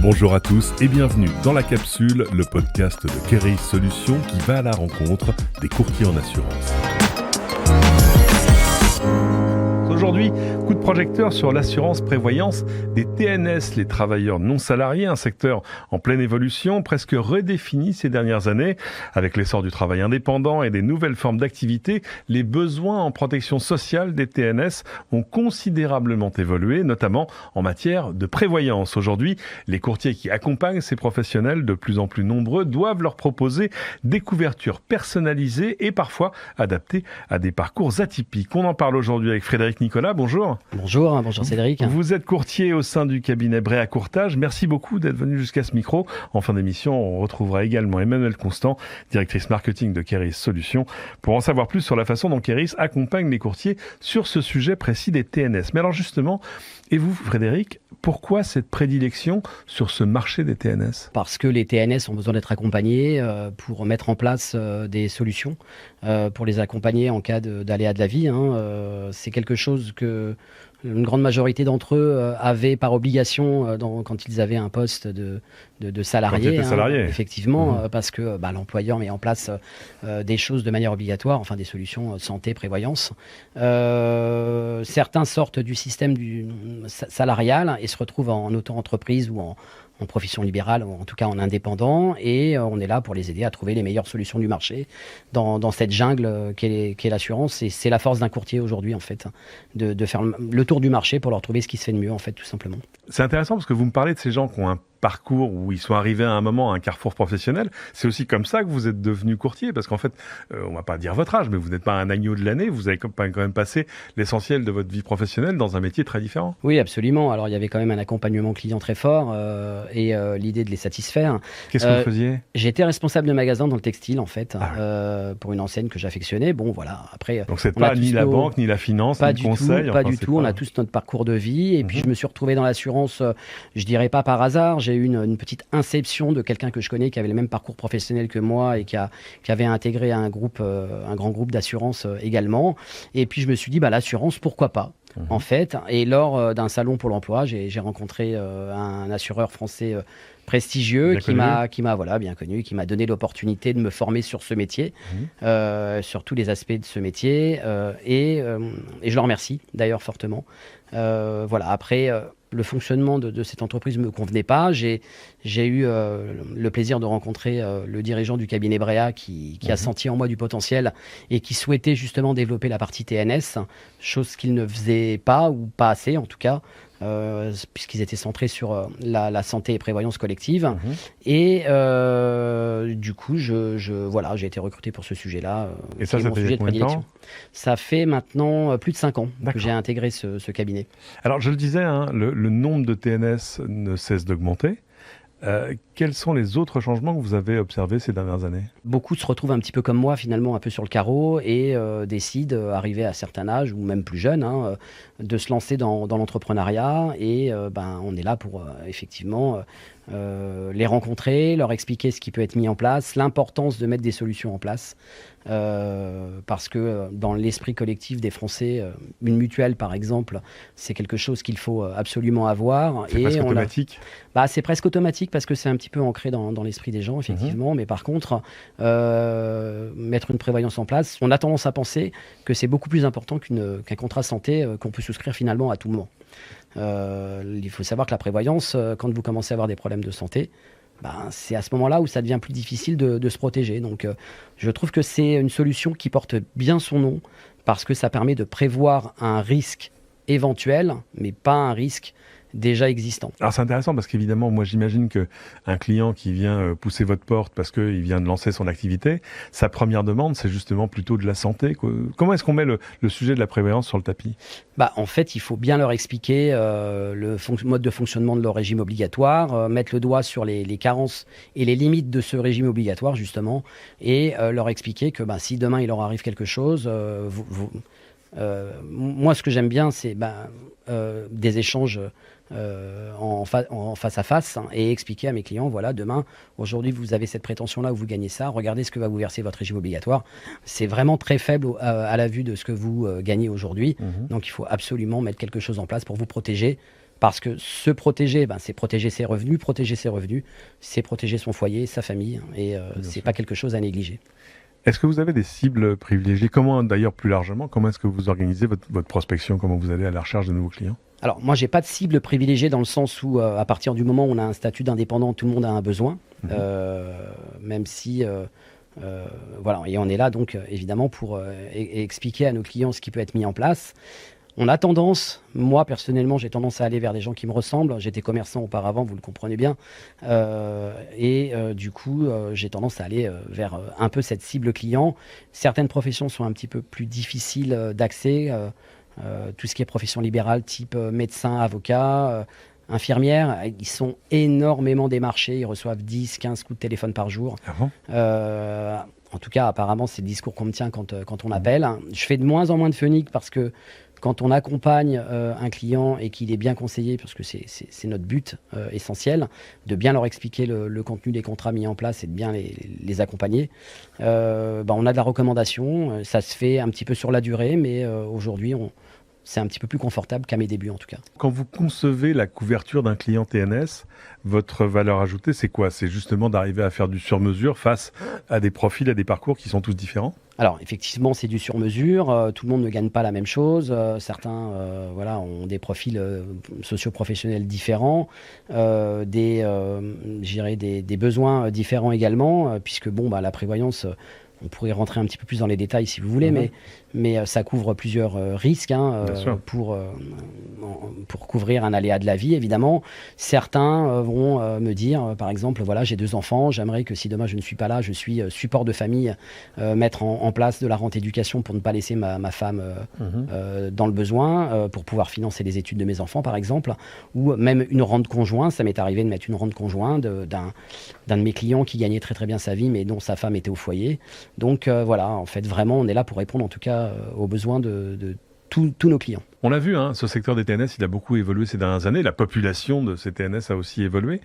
Bonjour à tous et bienvenue dans La Capsule, le podcast de Keris Solutions qui va à la rencontre des courtiers en assurance. Aujourd'hui, coup de projecteur sur l'assurance prévoyance des TNS, les travailleurs non salariés, un secteur en pleine évolution, presque redéfini ces dernières années. Avec l'essor du travail indépendant et des nouvelles formes d'activité, les besoins en protection sociale des TNS ont considérablement évolué, notamment en matière de prévoyance. Aujourd'hui, les courtiers qui accompagnent ces professionnels de plus en plus nombreux doivent leur proposer des couvertures personnalisées et parfois adaptées à des parcours atypiques. On en parle aujourd'hui avec Frédéric Nicolas, bonjour. Bonjour Cédric. Vous êtes courtier au sein du cabinet Bréa Courtage. Merci beaucoup d'être venu jusqu'à ce micro. En fin d'émission, on retrouvera également Emmanuelle Constant, directrice marketing de Keris Solutions, pour en savoir plus sur la façon dont Keris accompagne les courtiers sur ce sujet précis des TNS. Mais alors justement, et vous Frédéric, pourquoi cette prédilection sur ce marché des TNS ? Parce que les TNS ont besoin d'être accompagnés pour mettre en place des solutions, pour les accompagner en cas d'aléa de la vie. C'est quelque chose que une grande majorité d'entre eux avaient par obligation quand ils avaient un poste de salarié. Quand ils étaient salariés. Effectivement, parce que l'employeur met en place des choses de manière obligatoire, enfin des solutions santé, prévoyance. Certains sortent du système salarial et se retrouvent en auto-entreprise ou en profession libérale, ou en tout cas en indépendant, et on est là pour les aider à trouver les meilleures solutions du marché dans cette jungle qu'est l'assurance. Et c'est la force d'un courtier aujourd'hui, en fait, de faire le tour du marché pour leur trouver ce qui se fait de mieux, en fait, tout simplement. C'est intéressant parce que vous me parlez de ces gens qui ont un parcours où ils sont arrivés à un moment à un carrefour professionnel. C'est aussi comme ça que vous êtes devenu courtier, parce qu'en fait, on va pas dire votre âge, mais vous n'êtes pas un agneau de l'année, vous avez quand même passé l'essentiel de votre vie professionnelle dans un métier très différent. Oui, absolument. Alors, il y avait quand même un accompagnement client très fort et l'idée de les satisfaire. Qu'est-ce que vous faisiez ? J'étais responsable de magasin dans le textile, en fait, pour une enseigne que j'affectionnais. Bon, voilà, après... Donc, c'est pas ni la banque, ni la finance, ni le conseil. Pas du tout. On a tous notre parcours de vie. Et puis, je me suis retrouvé dans l'assurance, je dirais pas par hasard. J'ai eu une petite inception de quelqu'un que je connais qui avait le même parcours professionnel que moi et qui avait intégré un grand groupe d'assurance également. Et puis je me suis dit, l'assurance, pourquoi pas, en fait. Et lors d'un salon pour l'emploi, j'ai rencontré un assureur français prestigieux qui m'a bien connu, qui m'a donné l'opportunité de me former sur ce métier, sur tous les aspects de ce métier. Et je le remercie d'ailleurs fortement. Après... le fonctionnement de cette entreprise ne me convenait pas. J'ai eu le plaisir de rencontrer le dirigeant du cabinet Bréa qui a senti en moi du potentiel et qui souhaitait justement développer la partie TNS, chose qu'il ne faisait pas, ou pas assez en tout cas, puisqu'ils étaient centrés sur la santé et prévoyance collective. Et du coup, j'ai été recruté pour ce sujet-là. Et ça fait combien de temps ? Ça fait maintenant plus de 5 ans que j'ai intégré ce cabinet. Alors, je le disais, le nombre de TNS ne cesse d'augmenter. Quels sont les autres changements que vous avez observés ces dernières années ? Beaucoup se retrouvent un petit peu comme moi, finalement, un peu sur le carreau et décident, arrivés à un certain âge, ou même plus jeunes, de se lancer dans l'entrepreneuriat. Et on est là pour, effectivement, les rencontrer, leur expliquer ce qui peut être mis en place, l'importance de mettre des solutions en place. Parce que dans l'esprit collectif des Français, une mutuelle, par exemple, c'est quelque chose qu'il faut absolument avoir. C'est presque automatique ? C'est presque automatique parce que c'est un petit peu ancré dans l'esprit des gens, effectivement. Mais par contre, mettre une prévoyance en place, on a tendance à penser que c'est beaucoup plus important qu'un contrat santé qu'on peut souscrire finalement à tout moment. Il faut savoir que la prévoyance, quand vous commencez à avoir des problèmes de santé, c'est à ce moment-là où ça devient plus difficile de se protéger. Donc, je trouve que c'est une solution qui porte bien son nom parce que ça permet de prévoir un risque éventuel, mais pas un risque déjà existant. Alors c'est intéressant parce qu'évidemment, moi j'imagine qu'un client qui vient pousser votre porte parce qu'il vient de lancer son activité, sa première demande c'est justement plutôt de la santé. Comment est-ce qu'on met le sujet de la prévoyance sur le tapis ? En fait, il faut bien leur expliquer le mode de fonctionnement de leur régime obligatoire, mettre le doigt sur les carences et les limites de ce régime obligatoire justement, et leur expliquer que si demain il leur arrive quelque chose, moi ce que j'aime bien c'est des échanges en face à face et expliquer à mes clients, voilà, demain, aujourd'hui vous avez cette prétention-là où vous gagnez ça, regardez ce que va vous verser votre régime obligatoire. C'est vraiment très faible à la vue de ce que vous gagnez aujourd'hui. Donc il faut absolument mettre quelque chose en place pour vous protéger Parce que se protéger, c'est protéger ses revenus, c'est protéger son foyer, sa famille, et c'est pas quelque chose à négliger. Est-ce que vous avez des cibles privilégiées? Comment, d'ailleurs, plus largement, comment est-ce que vous organisez votre prospection? Comment vous allez à la recherche de nouveaux clients? Alors, moi, j'ai pas de cible privilégiée dans le sens où, à partir du moment où on a un statut d'indépendant, tout le monde a un besoin, même si, voilà, et on est là donc évidemment pour expliquer à nos clients ce qui peut être mis en place. On a tendance, moi personnellement, j'ai tendance à aller vers des gens qui me ressemblent. J'étais commerçant auparavant, vous le comprenez bien. Du coup, j'ai tendance à aller vers un peu cette cible client. Certaines professions sont un petit peu plus difficiles d'accès. Tout ce qui est profession libérale, type médecin, avocat, infirmière, ils sont énormément démarchés. Ils reçoivent 10, 15 coups de téléphone par jour. Ah bon? En tout cas, apparemment, c'est le discours qu'on me tient quand on appelle. Je fais de moins en moins de phonique parce que quand on accompagne un client et qu'il est bien conseillé, parce que c'est notre but essentiel, de bien leur expliquer le contenu des contrats mis en place et de bien les accompagner, on a de la recommandation. Ça se fait un petit peu sur la durée, mais aujourd'hui, c'est un petit peu plus confortable qu'à mes débuts en tout cas. Quand vous concevez la couverture d'un client TNS, votre valeur ajoutée, c'est quoi? C'est justement d'arriver à faire du sur-mesure face à des profils, à des parcours qui sont tous différents? Alors effectivement, c'est du sur-mesure. Tout le monde ne gagne pas la même chose. Certains ont des profils socio-professionnels différents, des besoins différents également, puisque la prévoyance... On pourrait rentrer un petit peu plus dans les détails si vous voulez, mais ça couvre plusieurs risques pour couvrir un aléa de la vie, évidemment. Certains vont me dire, par exemple, voilà, j'ai 2 enfants, j'aimerais que si demain je ne suis pas là, je suis support de famille, mettre en place de la rente éducation pour ne pas laisser ma femme dans le besoin, pour pouvoir financer les études de mes enfants, par exemple, ou même une rente conjointe. Ça m'est arrivé de mettre une rente conjointe d'un de mes clients qui gagnait très très bien sa vie, mais dont sa femme était au foyer. Donc voilà, en fait, vraiment, on est là pour répondre en tout cas aux besoins de tous nos clients. On l'a vu, ce secteur des TNS, il a beaucoup évolué ces dernières années. La population de ces TNS a aussi évolué.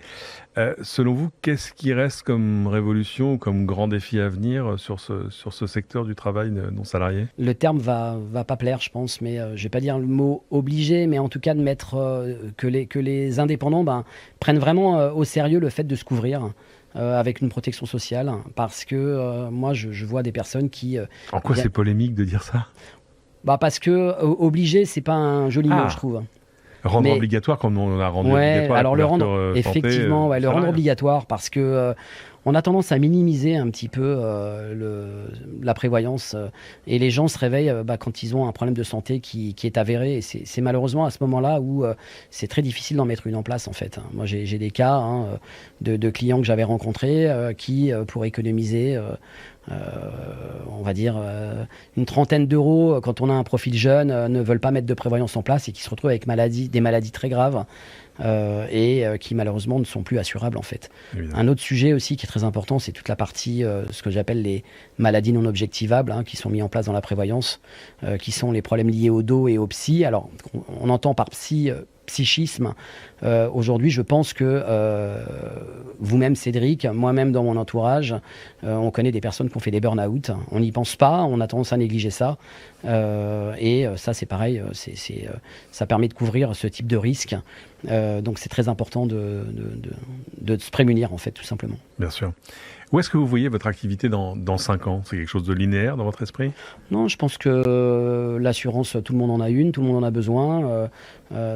Selon vous, qu'est-ce qui reste comme révolution ou comme grand défi à venir sur ce secteur du travail non salarié? Le terme va pas plaire, je pense, mais je vais pas dire le mot obligé, mais en tout cas de mettre que les indépendants prennent vraiment au sérieux le fait de se couvrir. Avec une protection sociale, parce que moi je vois des personnes qui... En quoi c'est polémique de dire ça? Parce que obligé, c'est pas un joli mot, je trouve. Rendre obligatoire comme on a rendu obligatoire alors la le couverture rendre, santé, effectivement, le rendre obligatoire, parce que on a tendance à minimiser un petit peu la prévoyance et les gens se réveillent quand ils ont un problème de santé qui est avéré, et c'est malheureusement à ce moment-là où c'est très difficile d'en mettre une en place en fait. Moi j'ai des cas de clients que j'avais rencontrés qui pour économiser on va dire une trentaine d'euros quand on a un profil jeune ne veulent pas mettre de prévoyance en place et qui se retrouvent avec des maladies très graves et qui malheureusement ne sont plus assurables en fait. Évidemment. Un autre sujet aussi qui est très important, c'est toute la partie ce que j'appelle les maladies non objectivables qui sont mis en place dans la prévoyance, qui sont les problèmes liés au dos et au psy. Alors on entend par psychisme. Aujourd'hui, je pense que vous-même, Cédric, moi-même dans mon entourage, on connaît des personnes qui ont fait des burn-out. On n'y pense pas, on a tendance à négliger ça. Et ça, c'est pareil, ça permet de couvrir ce type de risque. Donc, c'est très important de se prémunir, en fait, tout simplement. Bien sûr. Où est-ce que vous voyez votre activité dans 5 ans? C'est quelque chose de linéaire dans votre esprit? Non, je pense que l'assurance, tout le monde en a une, tout le monde en a besoin.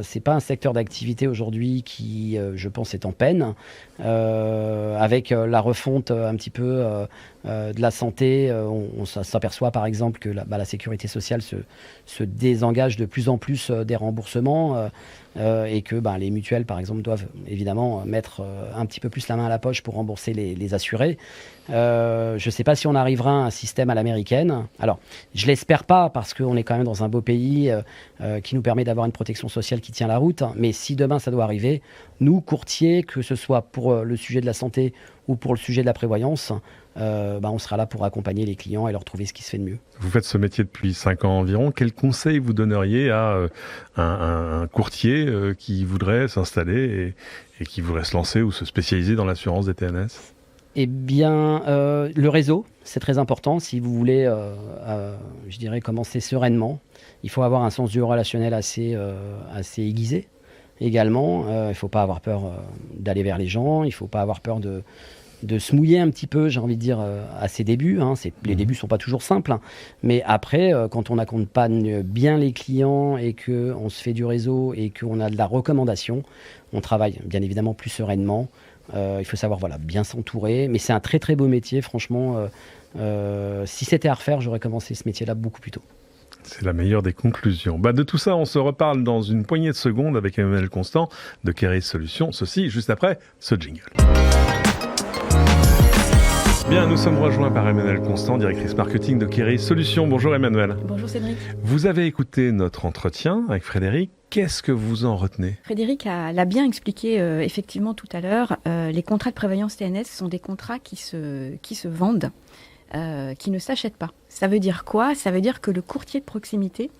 C'est pas un secteur d'activité aujourd'hui qui, je pense, est en peine. Avec la refonte un petit peu de la santé, on s'aperçoit par exemple que la sécurité sociale se désengage de plus en plus des remboursements et que les mutuelles, par exemple, doivent évidemment mettre un petit peu plus la main à la poche pour rembourser les assurés. Je ne sais pas si on arrivera à un système à l'américaine. Alors, je l'espère pas parce qu'on est quand même dans un beau pays qui nous permet d'avoir une protection sociale qui tient la route. Mais si demain ça doit arriver, nous, courtiers, que ce soit pour le sujet de la santé ou pour le sujet de la prévoyance, on sera là pour accompagner les clients et leur trouver ce qui se fait de mieux. Vous faites ce métier depuis 5 ans environ. Quel conseil vous donneriez à un courtier qui voudrait s'installer et qui voudrait se lancer ou se spécialiser dans l'assurance des TNS? Eh bien, le réseau, c'est très important. Si vous voulez, je dirais, commencer sereinement, il faut avoir un sens du relationnel assez aiguisé. également. Il ne faut pas avoir peur d'aller vers les gens, il ne faut pas avoir peur de se mouiller un petit peu, j'ai envie de dire, à ses débuts. Les débuts ne sont pas toujours simples, mais après, quand on accompagne bien les clients et qu'on se fait du réseau et qu'on a de la recommandation, on travaille bien évidemment plus sereinement. Il faut savoir bien s'entourer, mais c'est un très très beau métier, franchement. Si c'était à refaire, j'aurais commencé ce métier-là beaucoup plus tôt. C'est la meilleure des conclusions. De tout ça, on se reparle dans une poignée de secondes avec Emmanuel Constant de Keris Solutions. Ceci, juste après ce jingle. Bien, nous sommes rejoints par Emmanuel Constant, directrice marketing de Keris Solutions. Bonjour Emmanuel. Bonjour Cédric. Vous avez écouté notre entretien avec Frédéric. Qu'est-ce que vous en retenez ? Frédéric l'a bien expliqué effectivement tout à l'heure. Les contrats de prévoyance TNS sont des contrats qui se vendent, qui ne s'achètent pas. Ça veut dire quoi ? Ça veut dire que le courtier de proximité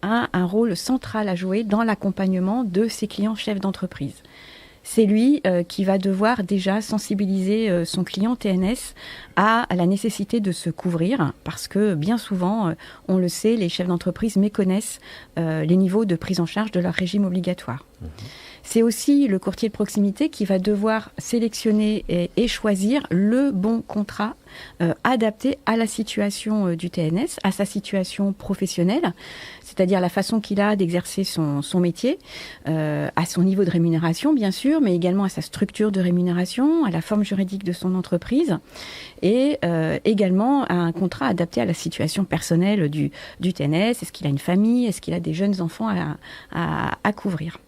a un rôle central à jouer dans l'accompagnement de ses clients chefs d'entreprise. C'est lui qui va devoir déjà sensibiliser son client TNS à la nécessité de se couvrir, parce que bien souvent, on le sait, les chefs d'entreprise méconnaissent les niveaux de prise en charge de leur régime obligatoire. C'est aussi le courtier de proximité qui va devoir sélectionner et choisir le bon contrat adapté à la situation du TNS, à sa situation professionnelle, c'est-à-dire la façon qu'il a d'exercer son métier, à son niveau de rémunération bien sûr, mais également à sa structure de rémunération, à la forme juridique de son entreprise et également à un contrat adapté à la situation personnelle du TNS. Est-ce qu'il a une famille ? Est-ce qu'il a des jeunes enfants à couvrir ?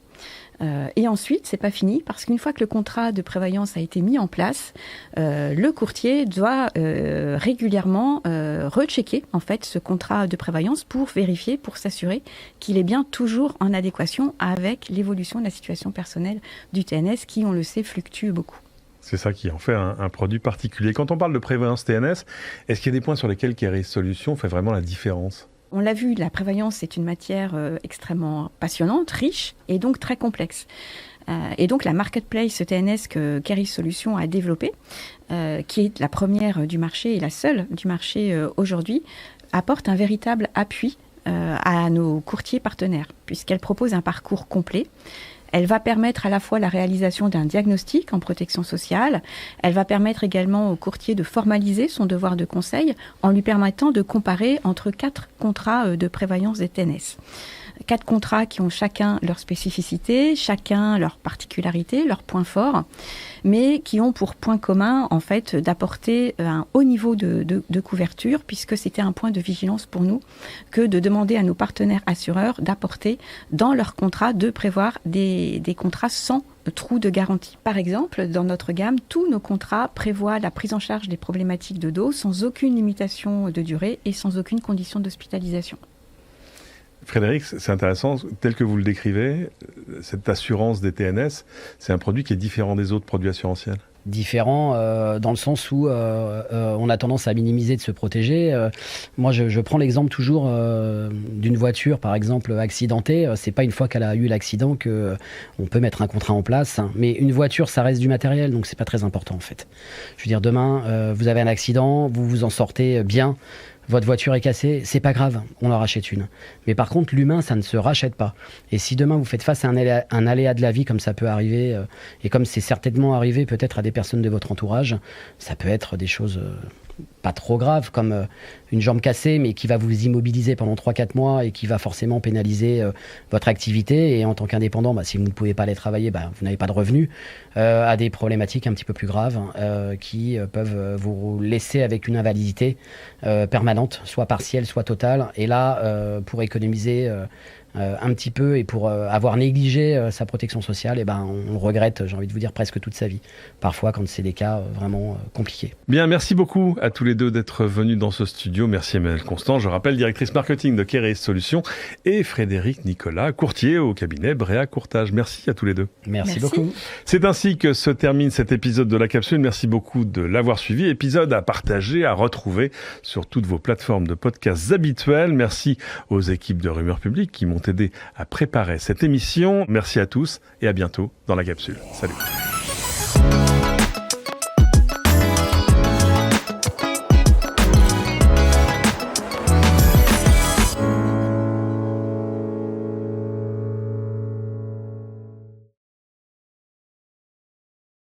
Et ensuite, c'est pas fini, parce qu'une fois que le contrat de prévoyance a été mis en place, le courtier doit régulièrement rechecker en fait ce contrat de prévoyance pour vérifier, pour s'assurer qu'il est bien toujours en adéquation avec l'évolution de la situation personnelle du TNS, qui, on le sait, fluctue beaucoup. C'est ça qui en fait un produit particulier. Quand on parle de prévoyance TNS, est-ce qu'il y a des points sur lesquels Keris Solutions fait vraiment la différence ? On l'a vu, la prévoyance est une matière extrêmement passionnante, riche et donc très complexe. Et donc la marketplace TNS que Keris Solutions a développée, qui est la première du marché et la seule du marché aujourd'hui, apporte un véritable appui à nos courtiers partenaires, puisqu'elle propose un parcours complet. Elle va permettre à la fois la réalisation d'un diagnostic en protection sociale. Elle va permettre également au courtier de formaliser son devoir de conseil en lui permettant de comparer entre 4 contrats de prévoyance des TNS. 4 contrats qui ont chacun leur spécificité, chacun leur particularité, leurs points forts, mais qui ont pour point commun, en fait, d'apporter un haut niveau de couverture, puisque c'était un point de vigilance pour nous que de demander à nos partenaires assureurs d'apporter dans leurs contrats, de prévoir des contrats sans trou de garantie. Par exemple, dans notre gamme, tous nos contrats prévoient la prise en charge des problématiques de dos sans aucune limitation de durée et sans aucune condition d'hospitalisation. Frédéric, c'est intéressant, tel que vous le décrivez, cette assurance des TNS, c'est un produit qui est différent des autres produits assurantiels. Différent dans le sens où on a tendance à minimiser, de se protéger. Moi, je prends l'exemple toujours d'une voiture, par exemple, accidentée. C'est pas une fois qu'elle a eu l'accident que on peut mettre un contrat en place. Mais une voiture, ça reste du matériel, donc c'est pas très important en fait. Je veux dire, demain, vous avez un accident, vous vous en sortez bien. Votre voiture est cassée, c'est pas grave, on en rachète une. Mais par contre, l'humain, ça ne se rachète pas. Et si demain vous faites face à un aléa de la vie, comme ça peut arriver, et comme c'est certainement arrivé peut-être à des personnes de votre entourage, ça peut être des choses pas trop graves, comme une jambe cassée, mais qui va vous immobiliser pendant 3-4 mois et qui va forcément pénaliser votre activité. Et en tant qu'indépendant, si vous ne pouvez pas aller travailler, vous n'avez pas de revenus, à des problématiques un petit peu plus graves qui peuvent vous laisser avec une invalidité permanente, soit partielle, soit totale. Et là, pour économiser un petit peu et pour avoir négligé sa protection sociale, on regrette, j'ai envie de vous dire, presque toute sa vie. Parfois, quand c'est des cas vraiment compliqués. Bien, merci beaucoup à tous les deux d'être venus dans ce studio. Merci Emmanuel Constant, je rappelle, directrice marketing de Keris Solutions, et Frédéric Nicolas, courtier au cabinet Bréa Courtage. Merci à tous les deux. Merci beaucoup. C'est ainsi que se termine cet épisode de La Capsule. Merci beaucoup de l'avoir suivi. Épisode à partager, à retrouver sur toutes vos plateformes de podcasts habituelles. Merci aux équipes de Rumeurs Publiques qui m'ont aidé à préparer cette émission. Merci à tous et à bientôt dans La Capsule. Salut.